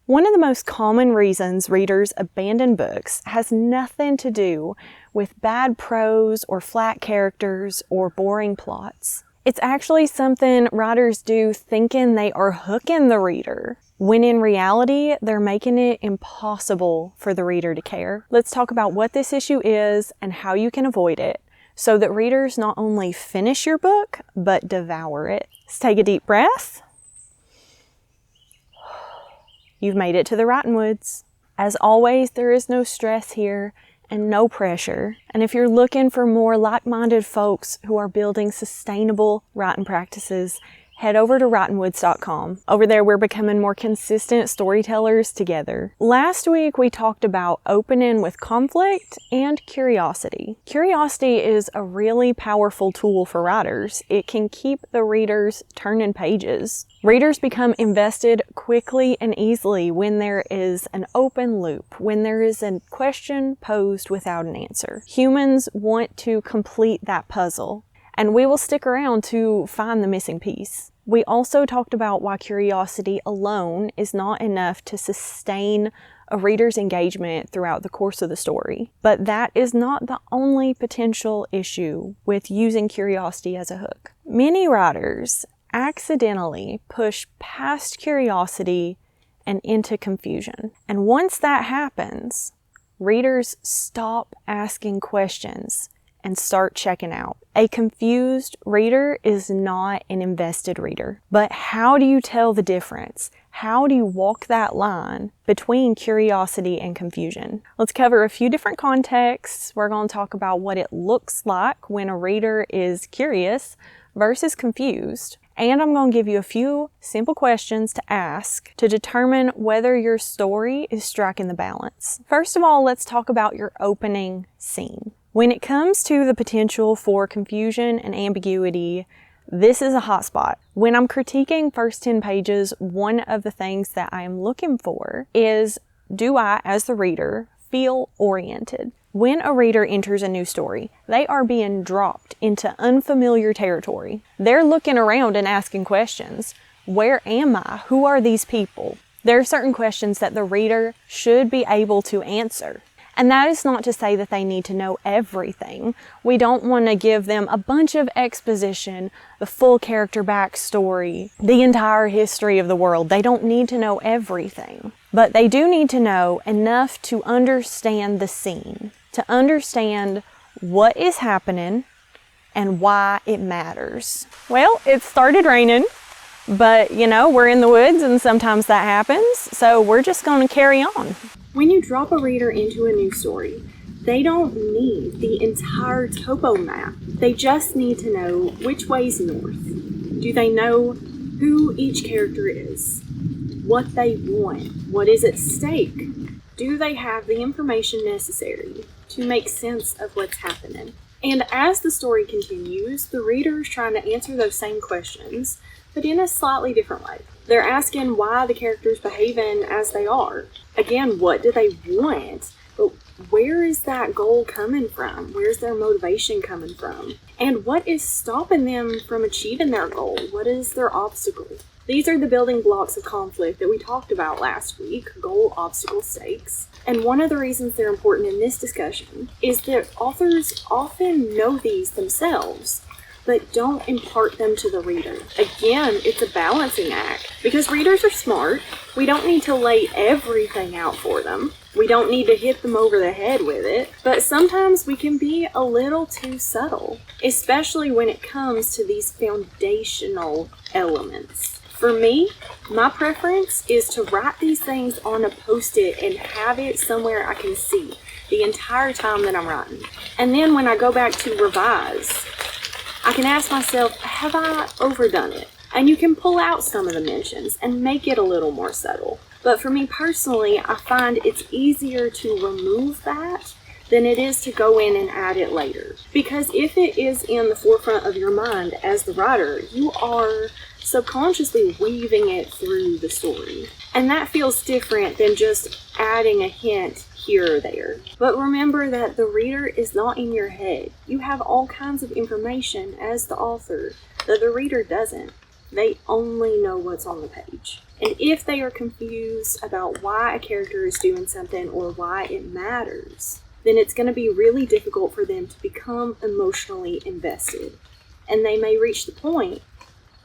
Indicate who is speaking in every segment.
Speaker 1: One of the most common reasons readers abandon books has nothing to do with bad prose or flat characters or boring plots. It's actually something writers do thinking they are hooking the reader, when in reality, they're making it impossible for the reader to care. Let's talk about what this issue is and how you can avoid it, so that readers not only finish your book, but devour it. Let's take a deep breath. You've made it to the writing woods. As always, there is no stress here and no pressure. And if you're looking for more like-minded folks who are building sustainable writing practices, head over to writingwoods.com. Over there, we're becoming more consistent storytellers together. Last week, we talked about opening with conflict and curiosity. Curiosity is a really powerful tool for writers. It can keep the readers turning pages. Readers become invested quickly and easily when there is an open loop, when there is a question posed without an answer. Humans want to complete that puzzle, and we will stick around to find the missing piece. We also talked about why curiosity alone is not enough to sustain a reader's engagement throughout the course of the story. But that is not the only potential issue with using curiosity as a hook. Many writers accidentally push past curiosity and into confusion. And once that happens, readers stop asking questions and start checking out. A confused reader is not an invested reader. But how do you tell the difference? How do you walk that line between curiosity and confusion? Let's cover a few different contexts. We're going to talk about what it looks like when a reader is curious versus confused. And I'm going to give you a few simple questions to ask to determine whether your story is striking the balance. First of all, let's talk about your opening scene. When it comes to the potential for confusion and ambiguity, this is a hot spot. When I'm critiquing first 10 pages, one of the things that I am looking for is, do I, as the reader, feel oriented? When a reader enters a new story, they are being dropped into unfamiliar territory. They're looking around and asking questions. Where am I? Who are these people? There are certain questions that the reader should be able to answer. And that is not to say that they need to know everything. We don't want to give them a bunch of exposition, the full character backstory, the entire history of the world. They don't need to know everything. But they do need to know enough to understand the scene, to understand what is happening and why it matters. Well, it started raining, but we're in the woods and sometimes that happens, so we're just going to carry on. When you drop a reader into a new story, they don't need the entire topo map. They just need to know which way's north. Do they know who each character is? What they want? What is at stake? Do they have the information necessary to make sense of what's happening? And as the story continues, the reader is trying to answer those same questions, but in a slightly different way. They're asking why the characters behaving as they are. Again, what do they want? But where is that goal coming from? Where's their motivation coming from? And what is stopping them from achieving their goal? What is their obstacle? These are the building blocks of conflict that we talked about last week, goal, obstacle, stakes. And one of the reasons they're important in this discussion is that authors often know these themselves, but don't impart them to the reader. Again, it's a balancing act. Because readers are smart, we don't need to lay everything out for them. We don't need to hit them over the head with it. But sometimes we can be a little too subtle, especially when it comes to these foundational elements. For me, my preference is to write these things on a Post-it and have it somewhere I can see the entire time that I'm writing. And then when I go back to revise, I can ask myself, have I overdone it? And you can pull out some of the mentions and make it a little more subtle. But for me personally, I find it's easier to remove that than it is to go in and add it later. Because if it is in the forefront of your mind as the writer, you are subconsciously weaving it through the story. And that feels different than just adding a hint here or there. But remember that the reader is not in your head. You have all kinds of information as the author that the reader doesn't. They only know what's on the page. And if they are confused about why a character is doing something or why it matters, then it's going to be really difficult for them to become emotionally invested. And they may reach the point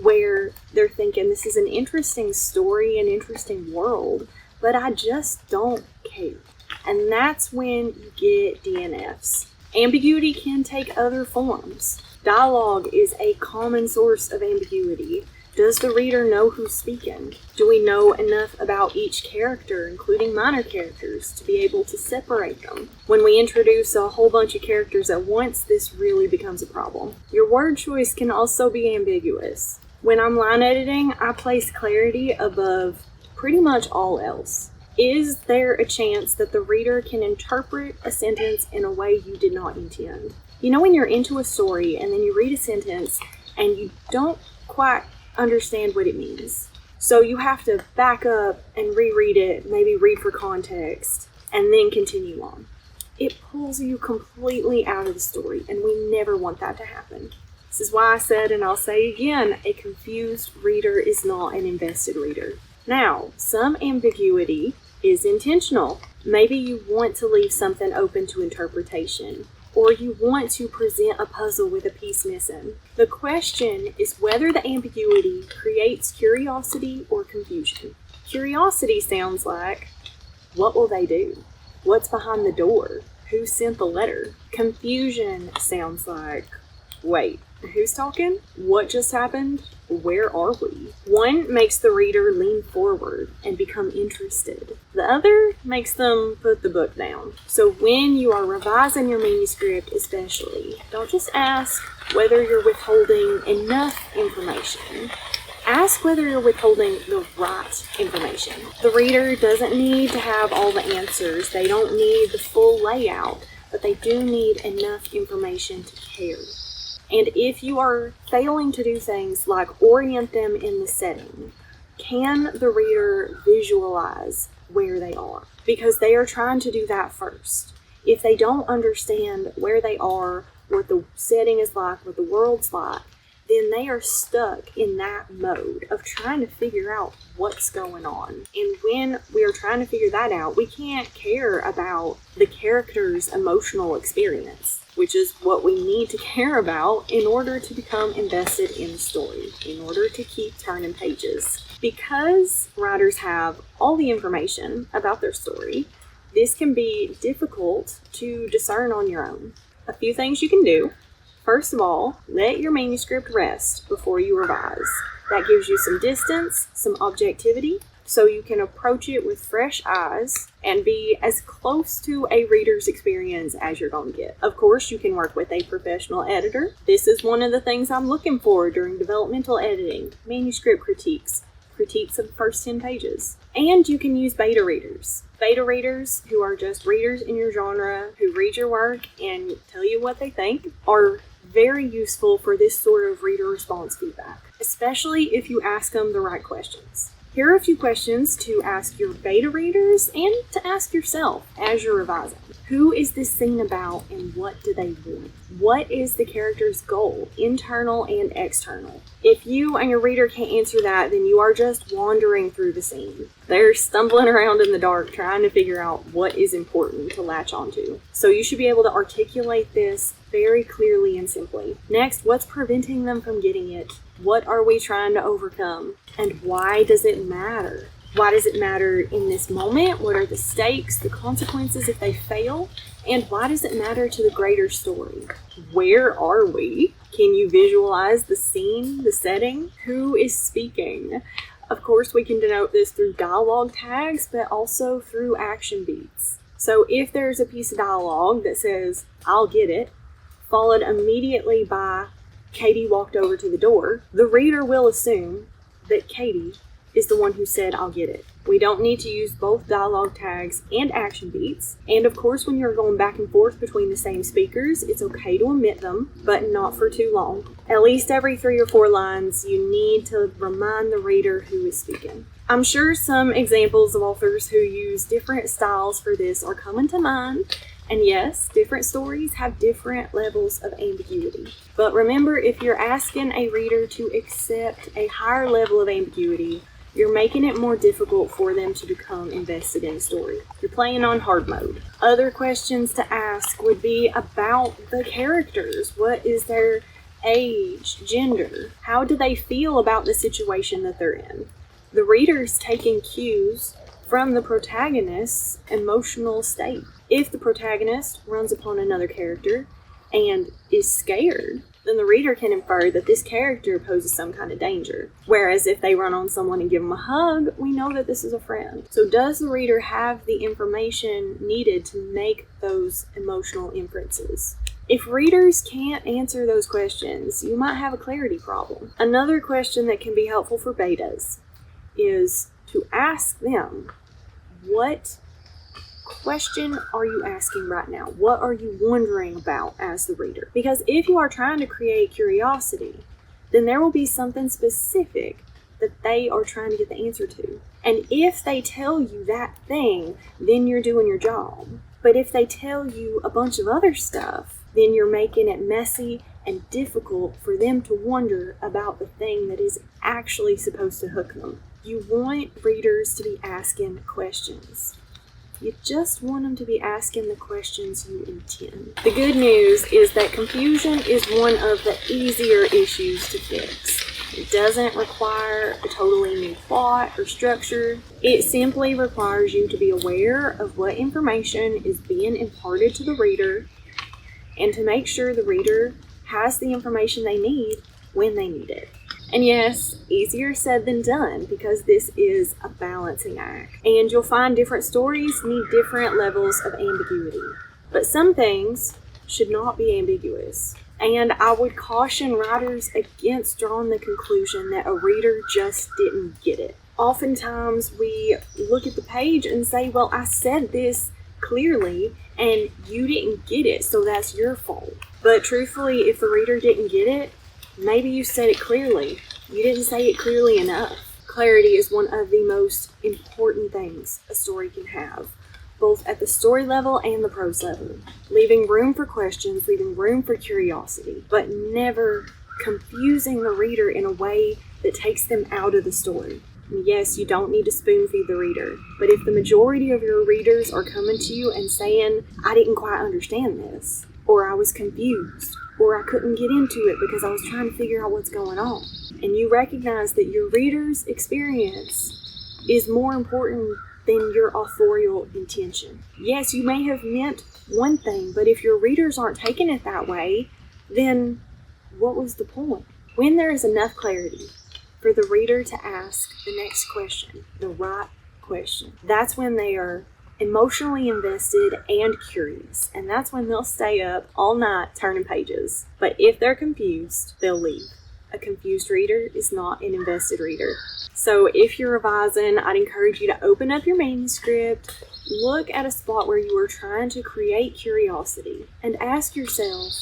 Speaker 1: where they're thinking, this is an interesting story, an interesting world, but I just don't care. And that's when you get DNFs. Ambiguity can take other forms. Dialogue is a common source of ambiguity. Does the reader know who's speaking? Do we know enough about each character, including minor characters, to be able to separate them? When we introduce a whole bunch of characters at once, this really becomes a problem. Your word choice can also be ambiguous. When I'm line editing, I place clarity above pretty much all else. Is there a chance that the reader can interpret a sentence in a way you did not intend? You know when you're into a story and then you read a sentence and you don't quite understand what it means. So you have to back up and reread it, maybe read for context, and then continue on. It pulls you completely out of the story, and we never want that to happen. This is why I said, and I'll say again, a confused reader is not an invested reader. Now, some ambiguity is intentional. Maybe you want to leave something open to interpretation, or you want to present a puzzle with a piece missing. The question is whether the ambiguity creates curiosity or confusion. Curiosity sounds like, what will they do? What's behind the door? Who sent the letter? Confusion sounds like, wait, who's talking? What just happened? Where are we? One makes the reader lean forward and become interested. The other makes them put the book down. So when you are revising your manuscript especially, don't just ask whether you're withholding enough information. Ask whether you're withholding the right information. The reader doesn't need to have all the answers. They don't need the full layout, but they do need enough information to care. And if you are failing to do things like orient them in the setting, can the reader visualize where they are? Because they are trying to do that first. If they don't understand where they are, what the setting is like, what the world's like, then they are stuck in that mode of trying to figure out what's going on. And when we are trying to figure that out, we can't care about the character's emotional experience, which is what we need to care about in order to become invested in the story, in order to keep turning pages. Because writers have all the information about their story, this can be difficult to discern on your own. A few things you can do. First of all, let your manuscript rest before you revise. That gives you some distance, some objectivity, so you can approach it with fresh eyes and be as close to a reader's experience as you're going to get. Of course, you can work with a professional editor. This is one of the things I'm looking for during developmental editing, manuscript critiques of the first 10 pages. And you can use beta readers. Beta readers, who are just readers in your genre, who read your work and tell you what they think, are very useful for this sort of reader response feedback, especially if you ask them the right questions. Here are a few questions to ask your beta readers and to ask yourself as you're revising. Who is this scene about and what do they want? What is the character's goal, internal and external? If you and your reader can't answer that, then you are just wandering through the scene. They're stumbling around in the dark trying to figure out what is important to latch onto. So you should be able to articulate this very clearly and simply. Next, what's preventing them from getting it? What are we trying to overcome? And why does it matter? Why does it matter in this moment? What are the stakes, the consequences if they fail? And why does it matter to the greater story? Where are we? Can you visualize the scene, the setting? Who is speaking? Of course, we can denote this through dialogue tags, but also through action beats. So if there's a piece of dialogue that says, "I'll get it," followed immediately by "Katie walked over to the door," the reader will assume that Katie is the one who said, "I'll get it." We don't need to use both dialogue tags and action beats. And of course, when you're going back and forth between the same speakers, it's okay to omit them, but not for too long. At least every 3 or 4 lines, you need to remind the reader who is speaking. I'm sure some examples of authors who use different styles for this are coming to mind. And yes, different stories have different levels of ambiguity. But remember, if you're asking a reader to accept a higher level of ambiguity, you're making it more difficult for them to become invested in the story. You're playing on hard mode. Other questions to ask would be about the characters. What is their age, gender? How do they feel about the situation that they're in? The reader's taking cues from the protagonist's emotional state. If the protagonist runs upon another character and is scared, then the reader can infer that this character poses some kind of danger. Whereas if they run on someone and give them a hug, we know that this is a friend. So does the reader have the information needed to make those emotional inferences? If readers can't answer those questions, you might have a clarity problem. Another question that can be helpful for betas is to ask them, what question are you asking right now? What are you wondering about as the reader? Because if you are trying to create curiosity, then there will be something specific that they are trying to get the answer to. And if they tell you that thing, then you're doing your job. But if they tell you a bunch of other stuff, then you're making it messy and difficult for them to wonder about the thing that is actually supposed to hook them. You want readers to be asking questions. You just want them to be asking the questions you intend. The good news is that confusion is one of the easier issues to fix. It doesn't require a totally new plot or structure. It simply requires you to be aware of what information is being imparted to the reader and to make sure the reader has the information they need when they need it. And yes, easier said than done, because this is a balancing act. And you'll find different stories need different levels of ambiguity. But some things should not be ambiguous. And I would caution writers against drawing the conclusion that a reader just didn't get it. Oftentimes we look at the page and say, well, I said this clearly and you didn't get it, so that's your fault. But truthfully, if the reader didn't get it, maybe you said it clearly. You didn't say it clearly enough. Clarity is one of the most important things a story can have, both at the story level and the prose level. Leaving room for questions, leaving room for curiosity, but never confusing the reader in a way that takes them out of the story. And yes, you don't need to spoon feed the reader, but if the majority of your readers are coming to you and saying, I didn't quite understand this, or I was confused, or I couldn't get into it because I was trying to figure out what's going on, and you recognize that your reader's experience is more important than your authorial intention. Yes, you may have meant one thing, but if your readers aren't taking it that way, then what was the point? When there is enough clarity for the reader to ask the next question, the right question, that's when they are emotionally invested and curious, and that's when they'll stay up all night turning pages. But if they're confused, they'll leave. A confused reader is not an invested reader. So if you're revising, I'd encourage you to open up your manuscript, look at a spot where you are trying to create curiosity, and ask yourself,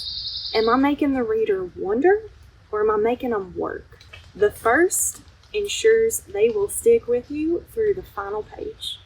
Speaker 1: am I making the reader wonder, or am I making them work? The first ensures they will stick with you through the final page.